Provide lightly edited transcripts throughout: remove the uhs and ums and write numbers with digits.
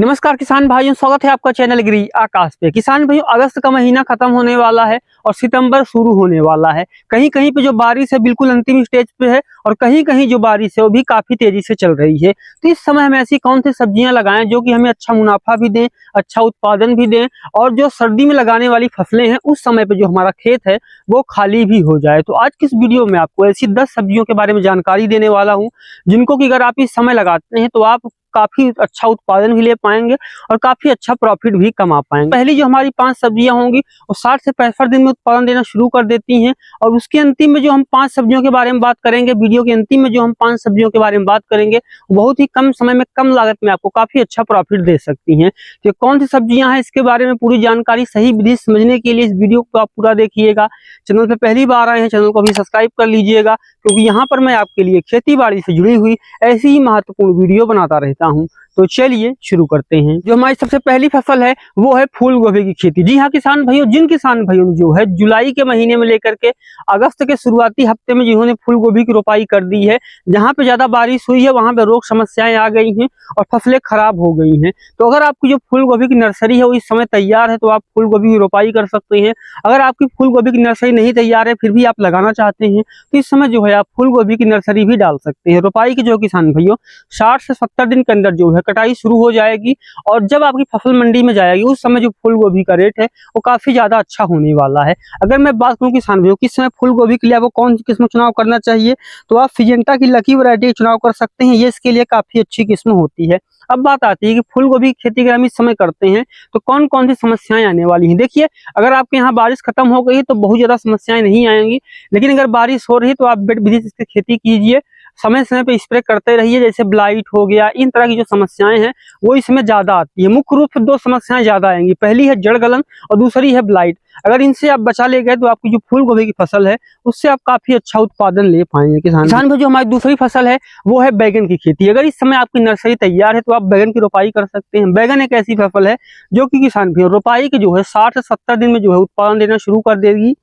नमस्कार किसान भाइयों, स्वागत है आपका चैनल एग्री आकाश पे। किसान भाइयों, अगस्त का महीना खत्म होने वाला है और सितंबर शुरू होने वाला है। कहीं कहीं पे जो बारिश है बिल्कुल अंतिम स्टेज पे है और कहीं कहीं जो बारिश है वो भी काफी तेजी से चल रही है। तो इस समय हम ऐसी कौन सी सब्जियां लगाएं जो कि हमें अच्छा मुनाफा भी दें, अच्छा उत्पादन भी दें और जो सर्दी में लगाने वाली फसलें हैं उस समय पे जो हमारा खेत है वो खाली भी हो जाए। तो आज की इस वीडियो में आपको ऐसी 10 सब्जियों के बारे में जानकारी देने वाला हूँ जिनको कि अगर आप इस समय लगाते हैं तो आप काफी अच्छा उत्पादन भी ले पाएंगे और काफी अच्छा प्रॉफिट भी कमा पाएंगे। पहली जो हमारी 5 सब्जियां होंगी वो 60 से 65 दिन में उत्पादन देना शुरू कर देती हैं और उसके अंतिम में जो हम 5 सब्जियों के बारे में बात करेंगे, वीडियो के अंतिम में जो हम 5 सब्जियों के बारे में बात करेंगे बहुत ही कम समय में कम लागत में आपको काफी अच्छा प्रॉफिट दे सकती हैं। तो कौन सी सब्जियां हैं इसके बारे में पूरी जानकारी सही विधि समझने के लिए इस वीडियो को आप पूरा देखिएगा। चैनल पर पहली बार आए हैं, चैनल को भी सब्सक्राइब कर लीजिएगा क्योंकि यहाँ पर मैं आपके लिए खेती बाड़ी से जुड़ी हुई ऐसी ही महत्वपूर्ण वीडियो बनाता रहता हूँ। तो चलिए शुरू करते हैं। जो हमारी सबसे पहली फसल है वो है फूल गोभी की खेती। जी हाँ किसान भाइयों, जिन किसान भाइयों ने जो है जुलाई के महीने में लेकर के अगस्त के शुरुआती हफ्ते में जिन्होंने फूल गोभी की रोपाई कर दी है, जहाँ पे ज्यादा बारिश हुई है वहां पे रोग समस्याएं आ गई हैं और फसलें खराब हो गई हैं। तो अगर आपकी जो फूल गोभी की नर्सरी है वो इस समय तैयार है तो आप फूल गोभी की रोपाई कर सकते हैं। अगर आपकी फूल गोभी की नर्सरी नहीं तैयार है फिर भी आप लगाना चाहते हैं तो इस समय जो है आप फूल गोभी की नर्सरी भी डाल सकते हैं। रोपाई की जो किसान भाइयों 60 से 70 दिन के अंदर जो है कटाई शुरू हो जाएगी और जब आपकी फसल मंडी में जाएगी उस समय जो फूल गोभी का रेट है वो काफी ज्यादा अच्छा होने वाला है। अगर मैं बात करूं किसान भाइयों किस समय फूल गोभी के लिए आपको कौन सी किस्म चुनाव करना चाहिए तो आप सिजेंटा की लकी वैरायटी चुनाव कर सकते हैं। ये इसके लिए काफी अच्छी किस्म होती है। अब बात आती है कि फूल गोभी की खेती अगर हम इस समय करते हैं तो कौन कौन सी समस्याएं आने वाली हैं। देखिए, अगर आपके यहाँ बारिश खत्म हो गई तो बहुत ज्यादा समस्याएं नहीं आएंगी, लेकिन अगर बारिश हो रही है तो आप बेड विधि से खेती कीजिए, समय समय पे स्प्रे करते रहिए। जैसे ब्लाइट हो गया, इन तरह की जो समस्याएं हैं वो इसमें ज्यादा आती है। मुख्य रूप से 2 समस्याएं ज्यादा आएंगी, पहली है जड़ गलन और दूसरी है ब्लाइट। अगर इनसे आप बचा ले गए तो आपकी जो फूल गोभी की फसल है उससे आप काफी अच्छा उत्पादन ले पाएंगे। किसान भाई, जो हमारी दूसरी फसल है वो है बैगन की खेती। अगर इस समय आपकी नर्सरी तैयार है तो आप बैगन की रोपाई कर सकते हैं। बैगन एक ऐसी फसल है जो कि किसान भाई रोपाई के जो है 60 से 70 दिन में जो है उत्पादन देना शुरू कर देगी।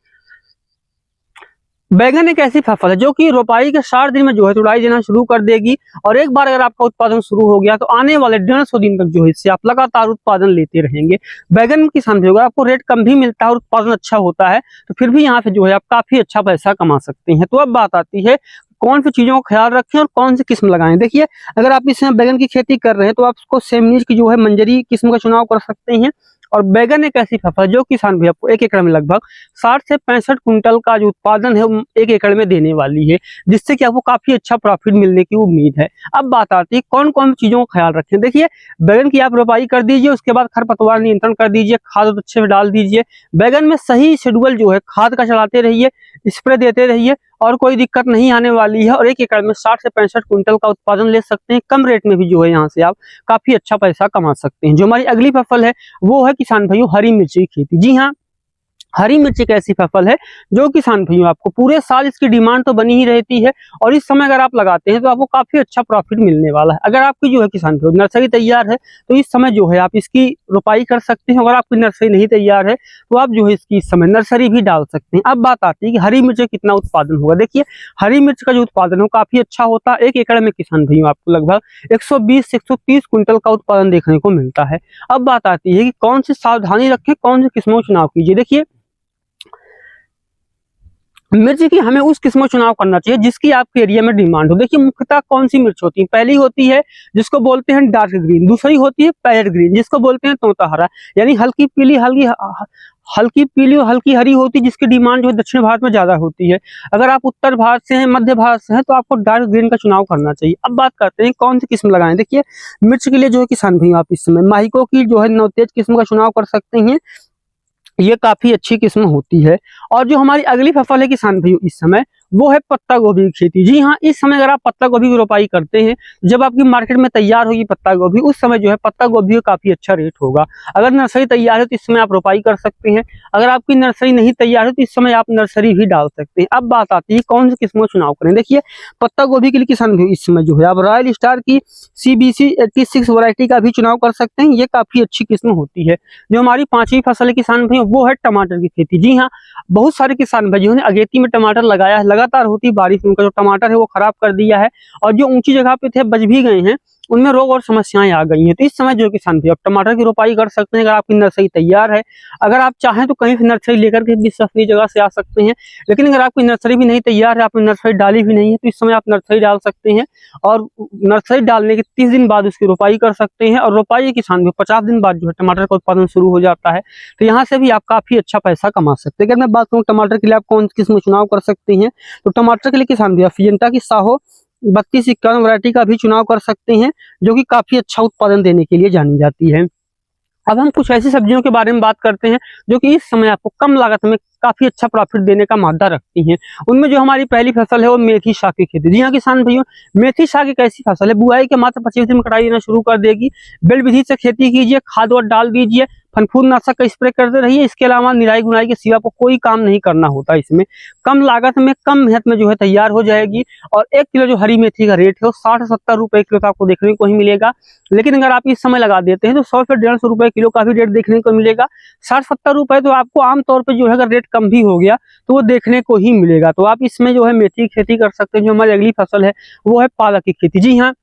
बैगन एक ऐसी फसल है जो कि रोपाई के 60 दिन में जो है तुड़ाई देना शुरू कर देगी और एक बार अगर आपका उत्पादन शुरू हो गया तो आने वाले 150 दिन तक जो है इससे आप लगातार उत्पादन लेते रहेंगे। बैगन में किसान भाई आपको रेट कम भी मिलता है और उत्पादन अच्छा होता है तो फिर भी यहाँ पे जो है आप काफी अच्छा पैसा कमा सकते हैं। तो अब बात आती है कौन सी चीजों का ख्याल रखें और कौन सी किस्म लगाएं। देखिए, अगर आप इस समय बैगन की खेती कर रहे हैं तो आप उसको सेमनीज की जो है मंजरी किस्म का चुनाव कर सकते हैं। और बैगन एक ऐसी फसल जो किसान भी आपको 1 एकड़ में लगभग 60 से 65 कुंटल का जो उत्पादन है 1 एकड़ में देने वाली है, जिससे कि आपको काफी अच्छा प्रॉफिट मिलने की उम्मीद है। अब बात आती है कौन कौन सी चीजों का ख्याल रखें। देखिए, बैगन की आप रोपाई कर दीजिए, उसके बाद खरपतवार नियंत्रण कर दीजिए, खाद अच्छे से डाल दीजिए। बैगन में सही शेड्यूल जो है खाद का चलाते रहिए, स्प्रे देते रहिए और कोई दिक्कत नहीं आने वाली है और 1 एकड़ में 60 से 65 कुंटल का उत्पादन ले सकते हैं। कम रेट में भी जो है यहाँ से आप काफी अच्छा पैसा कमा सकते हैं। जो हमारी अगली फसल है वो है किसान भाइयों हरी मिर्ची की खेती। जी हाँ, हरी मिर्च एक ऐसी फसल है जो किसान भाइयों आपको पूरे साल इसकी डिमांड तो बनी ही रहती है और इस समय अगर आप लगाते हैं तो आपको काफी अच्छा प्रॉफिट मिलने वाला है। अगर आपकी जो है किसान भाइयों नर्सरी तैयार है तो इस समय जो है आप इसकी रोपाई कर सकते हैं। अगर आपकी नर्सरी नहीं तैयार है तो आप जो है इसकी इस समय नर्सरी भी डाल सकते हैं। अब बात आती है कि हरी मिर्च कितना उत्पादन होगा। देखिए, हरी मिर्च का जो उत्पादन हो काफी अच्छा होता है। 1 एकड़ में किसान भाइयों आपको लगभग 120 से 130 कुंटल का उत्पादन देखने को मिलता है। अब बात आती है कि कौन सी सावधानी रखें, कौन सी किस्मों चुनाव कीजिए। देखिए, मिर्च की हमें उस किस्म का चुनाव करना चाहिए जिसकी आपके एरिया में डिमांड हो। देखिए, मुख्यतः कौन सी मिर्च होती है, पहली होती है जिसको बोलते हैं डार्क ग्रीन, दूसरी होती है पैरेट ग्रीन जिसको बोलते हैं तोता हरा, यानी हल्की पीली हल्की पीली और हल्की हरी होती है जिसकी डिमांड जो है दक्षिण भारत में ज्यादा होती है। अगर आप उत्तर भारत से हैं, मध्य भारत से हैं तो आपको डार्क ग्रीन का चुनाव करना चाहिए। अब बात करते हैं कौन सी किस्म लगाएं। देखिए, मिर्च के लिए जो है किसान भाई आप इस समय माहिको की जो है नवतेज किस्म का चुनाव कर सकते हैं, ये काफी अच्छी किस्म होती है। और जो हमारी अगली फसल है किसान भाइयों इस समय वो है पत्ता गोभी की खेती। जी हाँ, इस समय अगर आप पत्ता गोभी की रोपाई करते हैं, जब आपकी मार्केट में तैयार होगी पत्ता गोभी उस समय जो है पत्ता गोभी का काफी अच्छा रेट होगा। अगर नर्सरी तैयार है तो इस समय आप रोपाई कर सकते हैं। अगर आपकी नर्सरी नहीं तैयार है तो इस समय आप नर्सरी भी डाल सकते हैं। अब बात आती है कौन सी किस्मों का चुनाव करें। देखिए, पत्ता गोभी के लिए किसान भाई इस समय जो है आप रॉयल स्टार की CBC 86 वैरायटी का भी चुनाव कर सकते हैं। ये काफी अच्छी किस्म होती है। जो हमारी 5वीं फसल है किसान भाई वो है टमाटर की खेती। जी हाँ, बहुत सारे किसान भाइयों ने अगेती में टमाटर लगाया है, लगातार होती बारिश उनका जो टमाटर है वो खराब कर दिया है और जो ऊंची जगह पे थे बच भी गए हैं उनमें रोग और समस्याएं आ गई हैं। तो इस समय जो किसान भाई आप टमाटर की रोपाई कर सकते हैं अगर आपकी नर्सरी तैयार है। अगर आप चाहें तो कहीं से नर्सरी लेकर के भी सस्ती जगह से आ सकते हैं, लेकिन अगर आपकी नर्सरी भी नहीं तैयार है, आपने नर्सरी डाली भी नहीं है, तो इस समय आप नर्सरी डाल सकते हैं और नर्सरी डालने के 30 दिन बाद उसकी रोपाई कर सकते हैं। और रोपाई किसान भाई 50 दिन बाद जो है टमाटर का उत्पादन शुरू हो जाता है। तो यहाँ से भी आप काफी अच्छा पैसा कमा सकते हैं। अगर मैं बात करूँ टमाटर के लिए आप कौन सी किस्म चुनाव कर सकते हैं, तो टमाटर के लिए किसान भाई सिजेंटा की साहो 3251 वैरायटी का भी चुनाव कर सकते हैं, जो कि काफी अच्छा उत्पादन देने के लिए जानी जाती है। अब हम कुछ ऐसी सब्जियों के बारे में बात करते हैं जो कि इस समय आपको कम लागत में काफी अच्छा प्रॉफिट देने का मादा रखती हैं। उनमें जो हमारी पहली फसल है वो मेथी शाक की खेती। जी हाँ किसान भाइयों, मेथी शाक एक ऐसी फसल है बुआई के मात्र 25 दिन में कटाई देना शुरू कर देगी। बेल विधि से खेती कीजिए, खाद वाद डाल दीजिए, फनफूद नाशक का स्प्रे करते रहिए। इसके अलावा निराई गुनाई के सिवा आपको कोई काम नहीं करना होता। इसमें कम लागत में कम मेहनत में जो है तैयार हो जाएगी। और 1 किलो जो हरी मेथी का रेट है वो 60 से 70 रुपए किलो आपको देखने को ही मिलेगा। लेकिन अगर आप इस समय लगा देते हैं तो 100 से 150 रुपए किलो का भी रेट देखने को मिलेगा। 60-70 रुपए तो आपको आमतौर पर जो है अगर रेट कम भी हो गया तो वो देखने को ही मिलेगा। तो आप इसमें जो है मेथी की खेती कर सकते हैं। जो हमारी अगली फसल है वो है पालक की खेती। जी हाँ,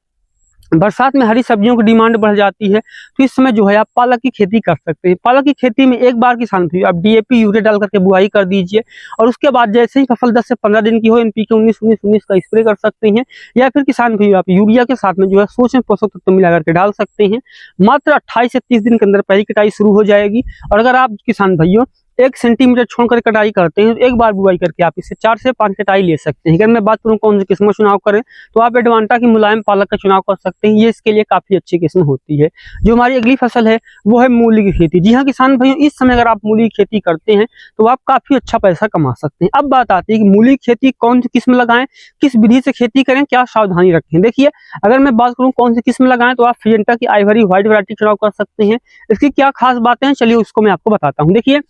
बरसात में हरी सब्जियों की डिमांड बढ़ जाती है, तो इस समय जो है आप पालक की खेती कर सकते हैं। पालक की खेती में एक बार किसान भाई आप डीएपी यूरिया डाल करके बुआई कर दीजिए और उसके बाद जैसे ही फसल 10 से 15 दिन की हो एनपीके 19-19-19 का स्प्रे कर सकते हैं। या फिर किसान भाई आप यूरिया के साथ में जो है सूक्ष्म पोषक तत्व मिला करके डाल सकते हैं। मात्र 28 से 30 दिन के अंदर पहली कटाई शुरू हो जाएगी। और अगर आप किसान भाइयों 1 सेंटीमीटर छोड़कर कटाई करते हैं तो एक बार बुआई करके आप इससे 4 से 5 कटाई ले सकते हैं। अगर मैं बात करूं कौन सी किस्म का चुनाव करें तो आप एडवांटा की मुलायम पालक का चुनाव कर सकते हैं। ये इसके लिए काफी अच्छी किस्म होती है। जो हमारी अगली फसल है वो है मूली की खेती। जी हाँ किसान भाइयों, इस समय अगर आप मूली की खेती करते हैं तो आप काफी अच्छा पैसा कमा सकते हैं। अब बात आती है कि मूली की खेती कौन सी किस्म लगाएं, किस विधि से खेती करें, क्या सावधानी रखें। देखिए, अगर मैं बात करूं कौन सी किस्म लगाएं तो आप सिजेंटा की आइवरी व्हाइट वैरायटी चुनाव कर सकते हैं। इसकी क्या खास बातें हैं, चलिए उसको मैं आपको बताता हूँ। देखिए,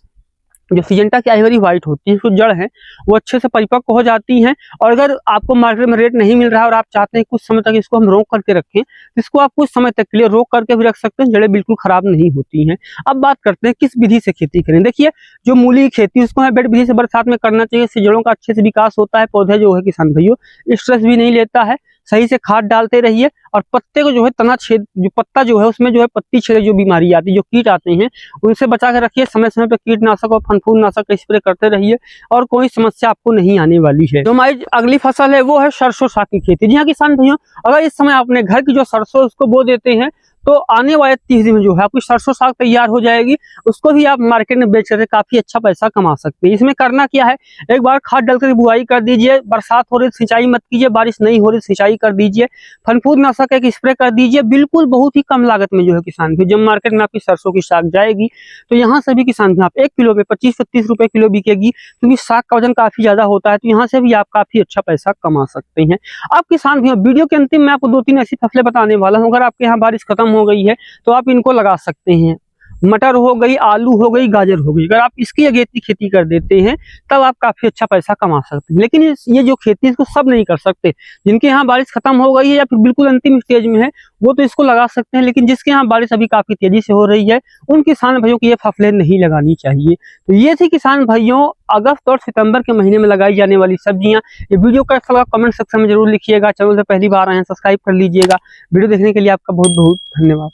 जो सिजेंटा की आइवरी व्हाइट होती है उसको जड़ है वो अच्छे से परिपक्व हो जाती हैं। और अगर आपको मार्केट में रेट नहीं मिल रहा है और आप चाहते हैं कुछ समय तक इसको हम रोक करके रखें, तो इसको आप कुछ समय तक के लिए रोक करके भी रख सकते हैं, जड़ें बिल्कुल खराब नहीं होती हैं। अब बात करते हैं किस विधि से खेती करें। देखिए, जो मूली की खेती उसको हमें बेड विधि से बरसात में करना चाहिए। इससे जड़ों का अच्छे से विकास होता है, पौधे जो है किसान भाइयों स्ट्रेस भी नहीं लेता है। सही से खाद डालते रहिए और पत्ते को जो है तना छेद, जो पत्ता जो है उसमें जो है पत्ती छेद जो बीमारी आती है, जो कीट आते हैं उनसे बचा के रखिए। समय समय पर कीटनाशक और फनफूद नाशक का स्प्रे करते रहिए और कोई समस्या आपको नहीं आने वाली है। जो हमारी अगली फसल है वो है सरसों साग की खेती। जी हाँ किसान भाइयों, अगर इस समय अपने घर की जो सरसों उसको बो देते हैं तो आने वाले 30 दिन में जो है आपकी सरसों साग तैयार हो जाएगी। उसको भी आप मार्केट में बेच करके काफी अच्छा पैसा कमा सकते हैं। इसमें करना क्या है, एक बार खाद डालकर बुआई कर दीजिए। बरसात हो रही सिंचाई मत कीजिए, बारिश नहीं हो रही सिंचाई कर दीजिए। फनफूद नाशक एक स्प्रे कर दीजिए। बिल्कुल बहुत ही कम लागत में जो है किसान की जब मार्केट में आपकी सरसों की साग जाएगी तो यहाँ से भी किसान की आप 1 किलो पे 25 से 30 रुपए किलो बिकेगी, क्योंकि साग का वजन काफी ज्यादा होता है। तो यहाँ से भी आप काफी अच्छा पैसा कमा सकते हैं। अब किसान भी वीडियो के अंतिम में आपको 2-3 ऐसी फसलें बताने वाला हूँ। अगर आपके यहाँ बारिश खत्म हो गई है तो आप इनको लगा सकते हैं। मटर हो गई, आलू हो गई, गाजर हो गई। अगर आप इसकी अगेती खेती कर देते हैं तब आप काफी अच्छा पैसा कमा सकते हैं। लेकिन ये जो खेती इसको सब नहीं कर सकते। जिनके यहाँ बारिश खत्म हो गई है या फिर बिल्कुल अंतिम स्टेज में है वो तो इसको लगा सकते हैं, लेकिन जिसके यहाँ बारिश अभी काफी तेजी से हो रही है उन किसान भाइयों को ये फसलें नहीं लगानी चाहिए। तो ये थी किसान भाइयों अगस्त और सितंबर के महीने में लगाई जाने वाली सब्जियां। ये वीडियो कैसा लगा कमेंट सेक्शन में जरूर लिखिएगा। चैनल पर पहली बार आए हैं सब्सक्राइब कर लीजिएगा। वीडियो देखने के लिए आपका बहुत बहुत धन्यवाद।